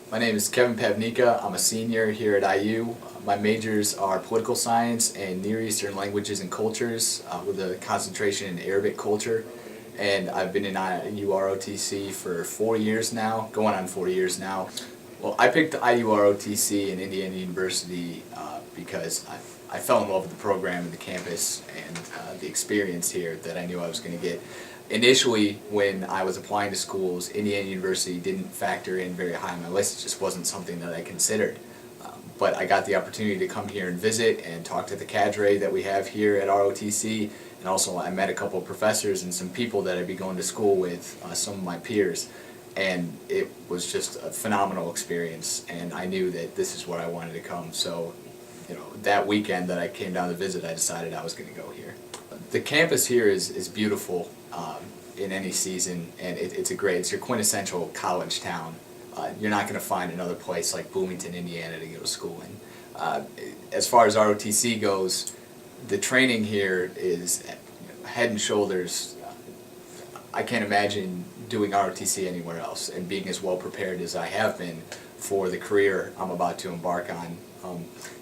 My name is Kevin Pavnica. I'm a senior here at IU. My majors are political science and Near Eastern languages and cultures with a concentration in Arabic culture. And I've been in IU ROTC for 4 years now, going on 4 years now. Well, I picked IU ROTC in Indiana University because I fell in love with the program and the campus and the experience here that I knew I was going to get. Initially, when I was applying to schools, Indiana University didn't factor in very high on my list. It just wasn't something that I considered. But I got the opportunity to come here and visit and talk to the cadre that we have here at ROTC, and also I met a couple of professors and some people that I'd be going to school with, some of my peers, and it was just a phenomenal experience, and I knew that this is where I wanted to come. So, that weekend that I came down to visit, I decided I was going to go here. The campus here is beautiful in any season, and it's your quintessential college town. You're not going to find another place like Bloomington, Indiana to go to school in. As far as ROTC goes, the training here is head and shoulders. I can't imagine doing ROTC anywhere else and being as well prepared as I have been for the career I'm about to embark on.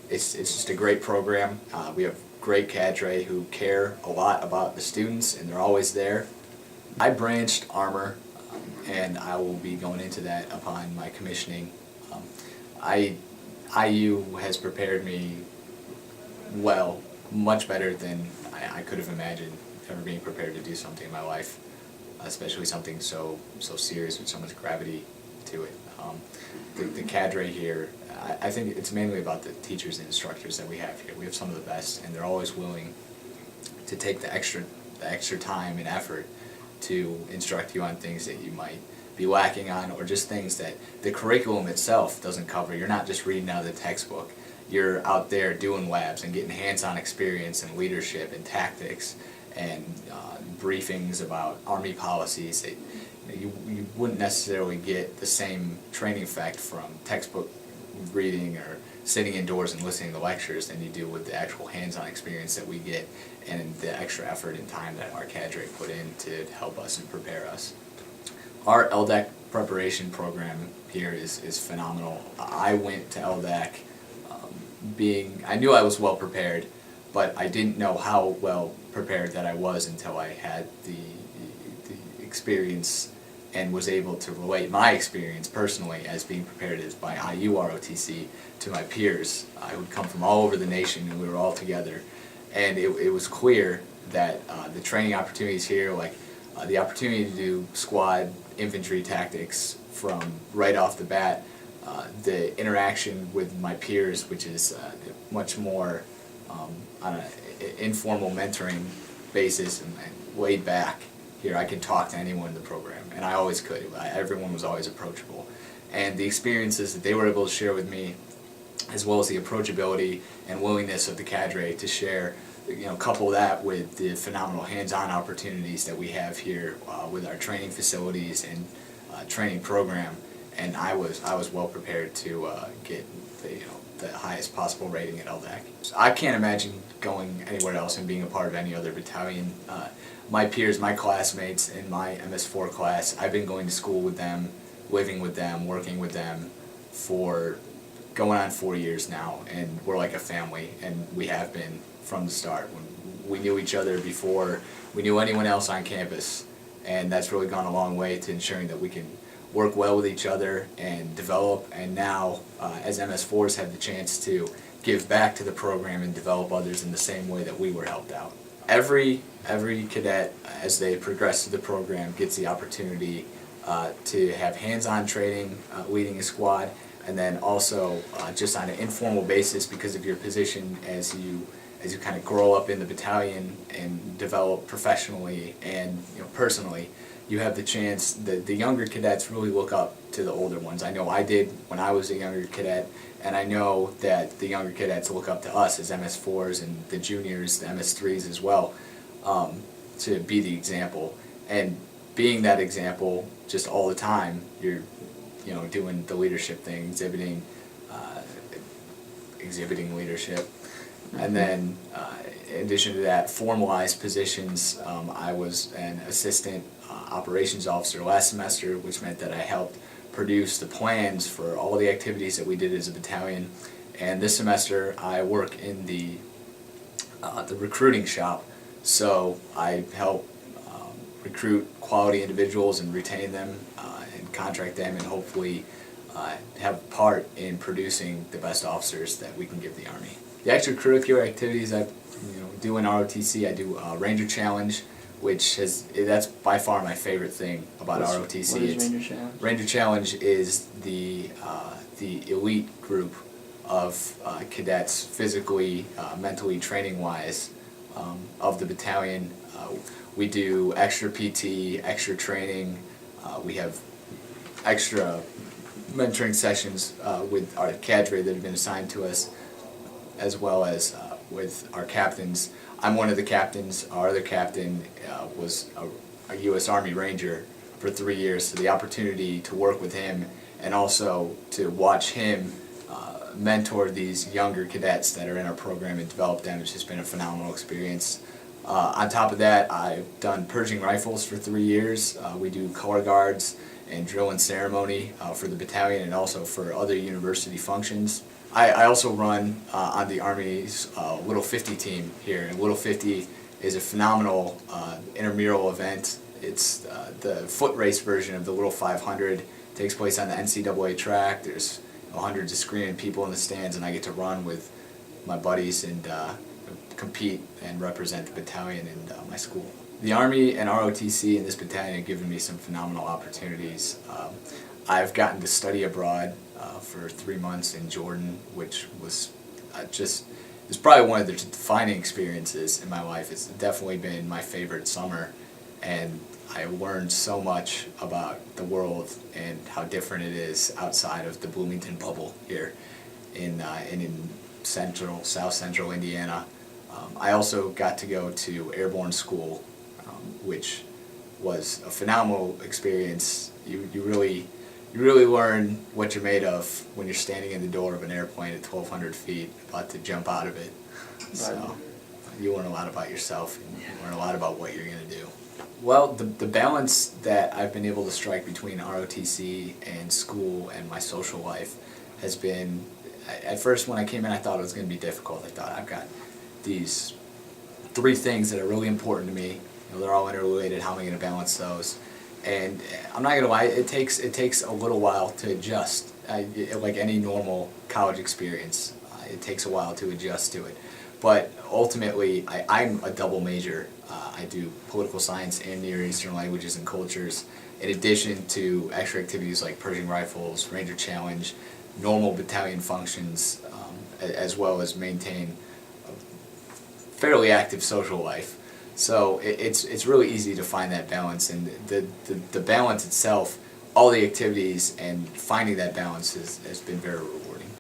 It's just a great program. We have great cadre who care a lot about the students, and they're always there. I branched armor, and I will be going into that upon my commissioning. IU has prepared me well, much better than I could have imagined ever being prepared to do something in my life, especially something so serious with so much gravity to it. The cadre here, I think it's mainly about the teachers and instructors that we have here. We have some of the best, and they're always willing to take the extra time and effort to instruct you on things that you might be lacking on, or just things that the curriculum itself doesn't cover. You're not just reading out of the textbook. You're out there doing labs and getting hands-on experience in leadership and tactics and briefings about Army policies. You wouldn't necessarily get the same training effect from textbook reading or sitting indoors and listening to lectures than you do with the actual hands-on experience that we get and the extra effort and time that our cadre put in to help us and prepare us. Our LDAC preparation program here is phenomenal. I went to LDAC I knew I was well prepared, but I didn't know how well prepared that I was until I had the experience and was able to relate my experience personally as being prepared as by IU ROTC to my peers who would come from all over the nation, and we were all together. And it was clear that the training opportunities here, like the opportunity to do squad infantry tactics from right off the bat, the interaction with my peers, which is much more on an informal mentoring basis and laid back. Here I can talk to anyone in the program, and I always could. Everyone was always approachable. And the experiences that they were able to share with me, as well as the approachability and willingness of the cadre to share, couple that with the phenomenal hands-on opportunities that we have here with our training facilities and training program, and I was well prepared to get the highest possible rating at LDAC. So I can't imagine going anywhere else and being a part of any other battalion. My peers, my classmates in my MS4 class, I've been going to school with them, living with them, working with them for going on 4 years now, and we're like a family, and we have been from the start. When we knew each other before we knew anyone else on campus, and that's really gone a long way to ensuring that we can work well with each other and develop, and now as MS4s have the chance to give back to the program and develop others in the same way that we were helped out. Every cadet, as they progress through the program, gets the opportunity to have hands-on training leading a squad, and then also just on an informal basis, because of your position as you kind of grow up in the battalion and develop professionally and personally, you have the chance. The younger cadets really look up to the older ones. I know I did when I was a younger cadet, and I know that the younger cadets look up to us as MS4s and the juniors, the MS3s as well, to be the example. And being that example just all the time, you're doing the leadership thing, exhibiting leadership. And then in addition to that, formalized positions. I was an assistant operations officer last semester, which meant that I helped produce the plans for all the activities that we did as a battalion. And this semester I work in the recruiting shop, so I help recruit quality individuals and retain them and contract them, and hopefully have part in producing the best officers that we can give the Army. The extracurricular activities I do in ROTC, I do Ranger Challenge, that's by far my favorite thing about ROTC. What is Ranger Challenge? Ranger Challenge is the elite group of cadets, physically, mentally, training-wise, of the battalion. We do extra PT, extra training. We have extra mentoring sessions with our cadre that have been assigned to us, as well as with our captains. I'm one of the captains. Our other captain was a U.S. Army Ranger for 3 years, so the opportunity to work with him and also to watch him mentor these younger cadets that are in our program and develop them has just been a phenomenal experience. On top of that, I've done purging rifles for 3 years. We do color guards and drill and ceremony for the battalion and also for other university functions. I also run on the Army's Little 50 team here, and Little 50 is a phenomenal intramural event. It's the foot race version of the Little 500. It takes place on the NCAA track. There's hundreds of screaming people in the stands, and I get to run with my buddies and compete and represent the battalion and my school. The Army and ROTC and this battalion have given me some phenomenal opportunities. I've gotten to study abroad for 3 months in Jordan, which was it's probably one of the defining experiences in my life. It's definitely been my favorite summer, and I learned so much about the world and how different it is outside of the Bloomington bubble here in south central Indiana. I also got to go to airborne school, which was a phenomenal experience. You really learn what you're made of when you're standing in the door of an airplane at 1,200 feet about to jump out of it. So you learn a lot about yourself, and you learn a lot about what you're going to do. Well, the balance that I've been able to strike between ROTC and school and my social life has been, at first when I came in I thought it was going to be difficult. I thought I've got these 3 things that are really important to me. They're all interrelated. How am I going to balance those? And I'm not going to lie, it takes a little while to adjust. Like any normal college experience, it takes a while to adjust to it. But ultimately, I'm a double major. I do political science and Near Eastern languages and cultures, in addition to extra activities like purging rifles, Ranger Challenge, normal battalion functions, as well as maintain a fairly active social life. So it's really easy to find that balance, and the balance itself, all the activities and finding that balance has been very rewarding.